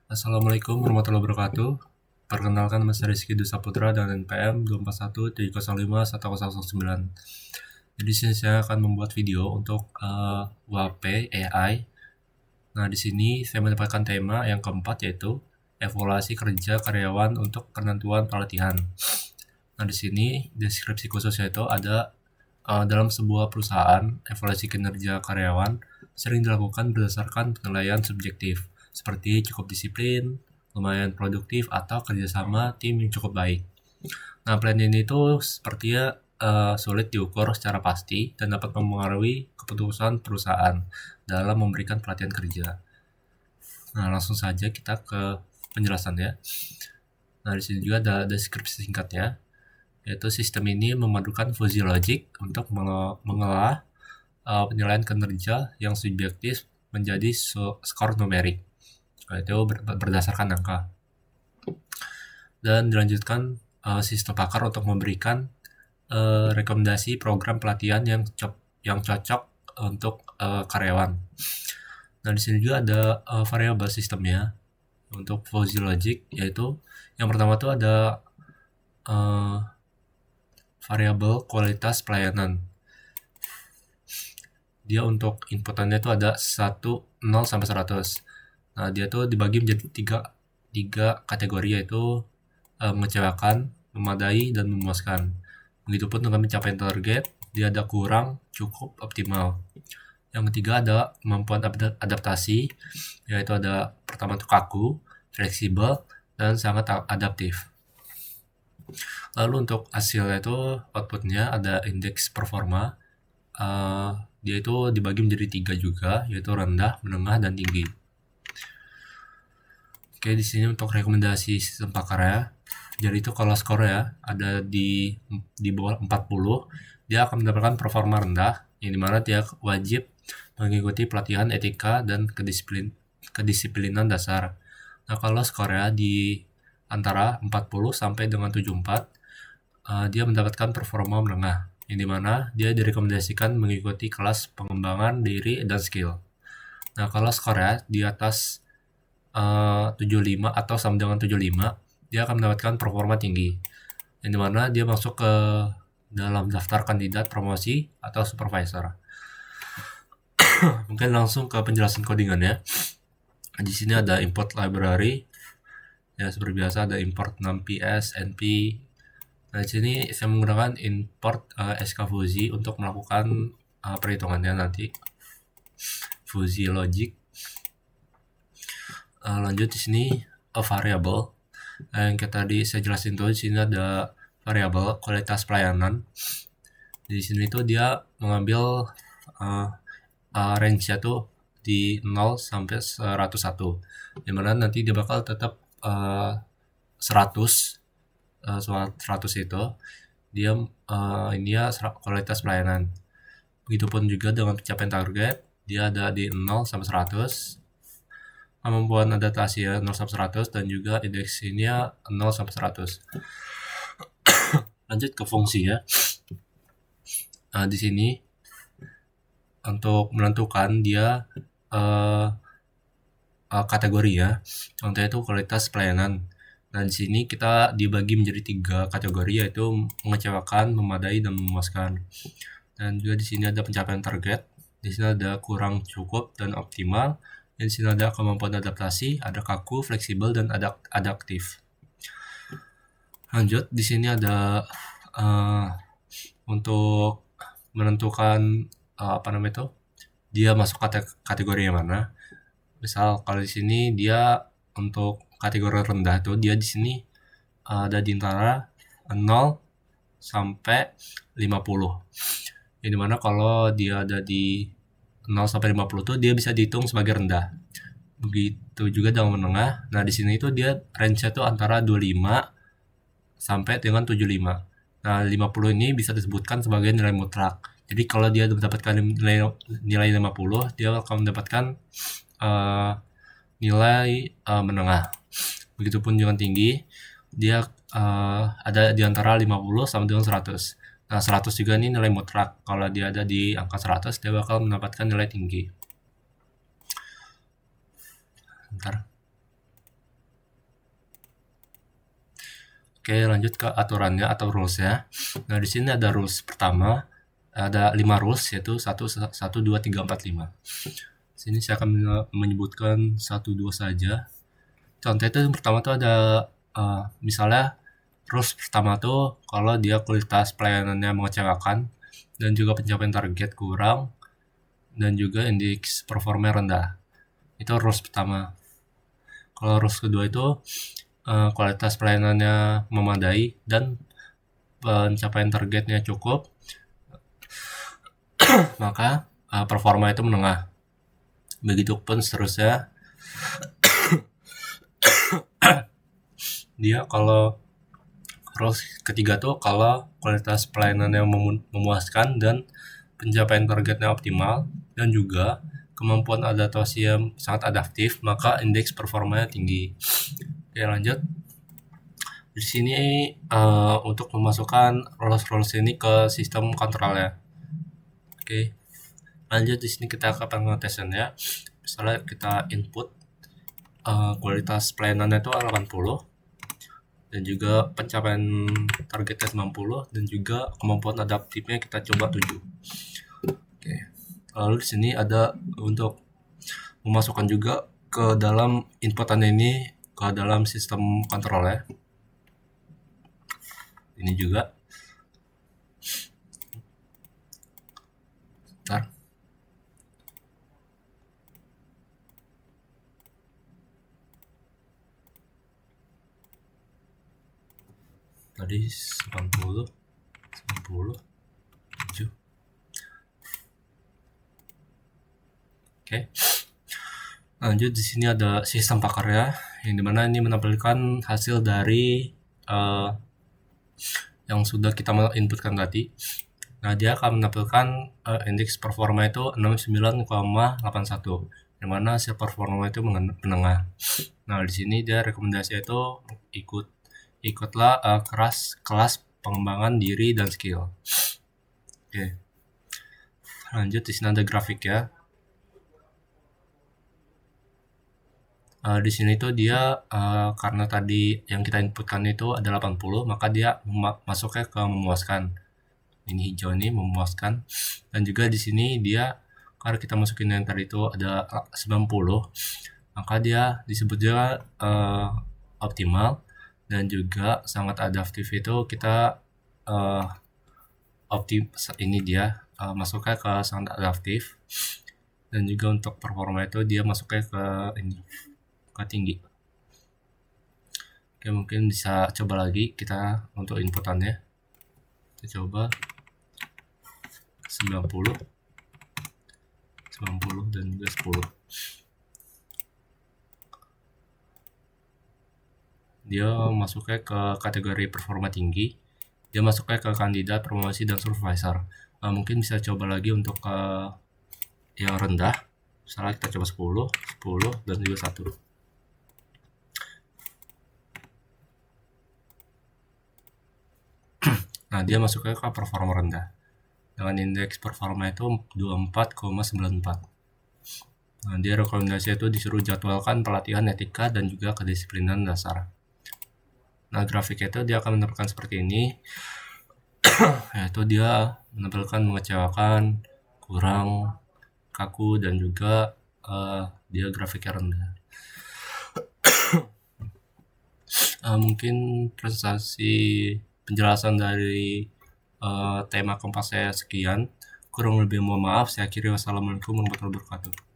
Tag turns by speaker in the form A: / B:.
A: Assalamualaikum warahmatullahi wabarakatuh. Perkenalkan, nama saya Rizky Dusaputra dengan NPM 241305109. Jadi sini saya akan membuat video untuk WAP AI. Nah, di sini saya mendapatkan tema yang keempat, yaitu evaluasi kerja karyawan untuk penentuan pelatihan. Nah, di sini deskripsi khususnya itu ada dalam sebuah perusahaan, evaluasi kinerja karyawan sering dilakukan berdasarkan penilaian subjektif, seperti cukup disiplin, lumayan produktif, atau kerjasama tim yang cukup baik. Nah, penilaian itu sepertinya sulit diukur secara pasti dan dapat mempengaruhi keputusan perusahaan dalam memberikan pelatihan kerja. Nah, langsung saja kita ke penjelasannya. Nah, di sini juga ada deskripsi singkatnya, yaitu sistem ini memadukan fuzzy logic untuk mengelola penilaian kinerja yang subjektif menjadi skor numerik, yaitu berdasarkan angka. Dan dilanjutkan sistem pakar untuk memberikan rekomendasi program pelatihan yang cocok untuk karyawan. Nah, di sini juga ada variabel sistemnya untuk fuzzy logic, yaitu yang pertama tuh ada variabel kualitas pelayanan. Dia untuk inputannya itu ada 1, 0 sampai 100. Nah, dia tuh dibagi menjadi tiga kategori, yaitu mengecewakan, memadai, dan memuaskan. Begitupun dengan pencapaian target, dia ada kurang, cukup, optimal. Yang ketiga ada kemampuan adaptasi, yaitu ada pertama itu kaku, fleksibel, dan sangat adaptif. Lalu untuk hasilnya itu outputnya ada indeks performa. Dia itu dibagi menjadi 3 juga, yaitu rendah, menengah, dan tinggi. Oke, di sini untuk rekomendasi sistem pakarnya. Jadi itu kalau skor ya ada di bawah 40, dia akan mendapatkan performa rendah, yang dimana dia wajib mengikuti pelatihan etika dan kedisiplinan dasar. Nah, kalau skornya di antara 40 sampai dengan 74, dia mendapatkan performa menengah, yang dimana dia direkomendasikan mengikuti kelas pengembangan diri dan skill. Nah, kalau skornya di atas 75 atau sama dengan 75, dia akan mendapatkan performa tinggi, yang dimana dia masuk ke dalam daftar kandidat promosi atau supervisor. Mungkin langsung ke penjelasan codingannya. Di sini ada import library, ya seperti biasa ada import 6ps, np. Nah, di sini saya menggunakan import skfuzzy untuk melakukan perhitungannya nanti. Fuzzy logic. Lanjut di sini a variable. Yang kita tadi saya jelasin tuh, di sini ada variabel kualitas pelayanan. Di sini tuh dia mengambil range-nya tuh di 0 sampai 101. Dimana nanti dia bakal tetap 100 itu dia ini ya kualitas pelayanan. Begitupun juga dengan pencapaian target, dia ada di 0 sampai 100. Kemampuan adaptasi ya 0 sampai 100, dan juga indeks ini ya 0 sampai 100. Lanjut ke fungsi ya. Di sini untuk menentukan dia kategori ya. Contohnya itu kualitas pelayanan. Nah, di sini kita dibagi menjadi 3 kategori, yaitu mengecewakan, memadai, dan memuaskan. Dan juga di sini ada pencapaian target. Di sini ada kurang, cukup, dan optimal. Dan di sini ada kemampuan adaptasi, ada kaku, fleksibel, dan adaptif. Lanjut, di sini ada untuk menentukan dia masuk kategori yang mana. Misal kalau di sini dia untuk kategori rendah tuh dia di sini ada di antara 0 sampai 50. Yang dimana kalau dia ada di 0 sampai 50 tuh dia bisa dihitung sebagai rendah. Begitu juga dalam menengah. Nah, di sini itu dia range-nya tuh antara 25 sampai dengan 75. Nah, 50 ini bisa disebutkan sebagai nilai mutlak. Jadi kalau dia mendapatkan nilai 50, dia akan mendapatkan nilai menengah. Begitupun dengan tinggi, dia ada di antara 50 sampai dengan 100. Nah, 100 juga ini nilai mutlak. Kalau dia ada di angka 100, dia bakal mendapatkan nilai tinggi. Bentar. Oke, lanjut ke aturannya atau rules-nya. Nah, di sini ada rules pertama, ada 5 rules, yaitu 1, 2, 3, 4, 5. Sini saya akan menyebutkan 1, 2 saja. Contoh itu yang pertama tuh ada misalnya rules pertama tuh kalau dia kualitas pelayanannya mengecewakan dan juga pencapaian target kurang dan juga indeks performa rendah. Itu rules pertama. Kalau rules kedua itu kualitas pelayanannya memadai dan pencapaian targetnya cukup, maka performa itu menengah. Begitupun seterusnya. Dia kalau rules ketiga tuh kalau kualitas pelayanannya memuaskan dan pencapaian targetnya optimal dan juga kemampuan adaptasi yang sangat adaptif, maka indeks performanya tinggi. Oke, lanjut. Di sini untuk memasukkan rules ini ke sistem kontrolnya. Oke, lanjut. Di sini kita ke pengetesannya. Misalnya kita input kualitas pelayanannya itu 80 dan juga pencapaian targetnya 90 dan juga kemampuan adaptifnya kita coba 7. Oke. Lalu di sini ada untuk memasukkan juga ke dalam inputan ini ke dalam sistem kontrolnya. Ini juga. Bentar. Tadi 90, 7. Oke. Lanjut, di sini ada sistem pakarnya yang dimana ini menampilkan hasil dari yang sudah kita inputkan tadi. Nah, dia akan menampilkan indeks performa itu 69,81, yang mana hasil performa itu menengah. Nah, di sini dia rekomendasi itu ikutlah kelas pengembangan diri dan skill. Oke. Lanjut, di sini ada grafik ya. Di sini tuh dia karena tadi yang kita inputkan itu ada 80, maka dia masuknya ke memuaskan. Ini hijau ini memuaskan. Dan juga di sini dia karena kita masukin yang tadi itu ada 90, maka dia disebut juga optimal dan juga sangat adaptif. Itu kita ini dia masuknya ke sangat adaptif dan juga untuk performa itu dia masuknya ke ini ke tinggi. Oke, mungkin bisa coba lagi kita untuk inputannya. Kita coba 90 dan juga 10. Dia masuknya ke kategori performa tinggi. Dia masuknya ke kandidat, promosi, dan supervisor. Mungkin bisa coba lagi untuk yang rendah. Misalnya kita coba 10, dan juga 1. Nah, dia masuknya ke performa rendah. Dengan indeks performa itu 24,94. Nah, dia rekomendasi itu disuruh jadwalkan pelatihan etika dan juga kedisiplinan dasar. Nah, grafik itu dia akan menampilkan seperti ini. Yaitu dia menampilkan mengecewakan, kurang, kaku, dan juga dia grafiknya rendah. Mungkin presentasi penjelasan dari tema keempat saya sekian. Kurang lebih mohon maaf. Saya akhiri. Wassalamualaikum warahmatullahi wabarakatuh.